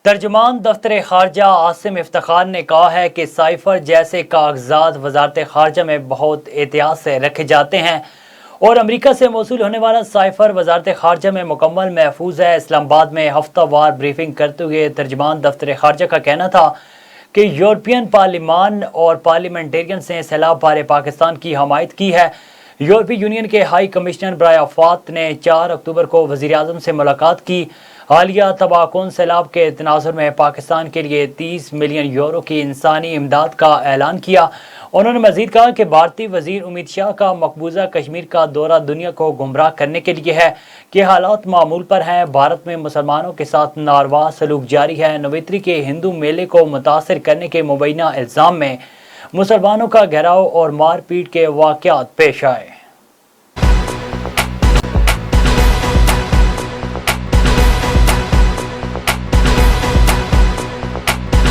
ترجمان دفتر خارجہ عاصم افتخار نے کہا ہے کہ سائفر جیسے کاغذات وزارت خارجہ میں بہت احتیاط سے رکھے جاتے ہیں اور امریکہ سے موصول ہونے والا سائفر وزارت خارجہ میں مکمل محفوظ ہے۔ اسلام آباد میں ہفتہ وار بریفنگ کرتے ہوئے ترجمان دفتر خارجہ کا کہنا تھا کہ یورپین پارلیمان اور پارلیمنٹیرینز نے سیلاب بارے پاکستان کی حمایت کی ہے۔ یورپی یونین کے ہائی کمشنر برائے افات نے 4 اکتوبر کو وزیر اعظم سے ملاقات کی۔ حالیہ تباہ کن سیلاب کے تناظر میں پاکستان کے لیے 30 ملین یورو کی انسانی امداد کا اعلان کیا۔ انہوں نے مزید کہا کہ بھارتی وزیر امت شاہ کا مقبوضہ کشمیر کا دورہ دنیا کو گمراہ کرنے کے لیے ہے کہ حالات معمول پر ہیں۔ بھارت میں مسلمانوں کے ساتھ ناروا سلوک جاری ہے۔ نویتری کے ہندو میلے کو متاثر کرنے کے مبینہ الزام میں مسلمانوں کا گھیراؤ اور مار پیٹ کے واقعات پیش آئے۔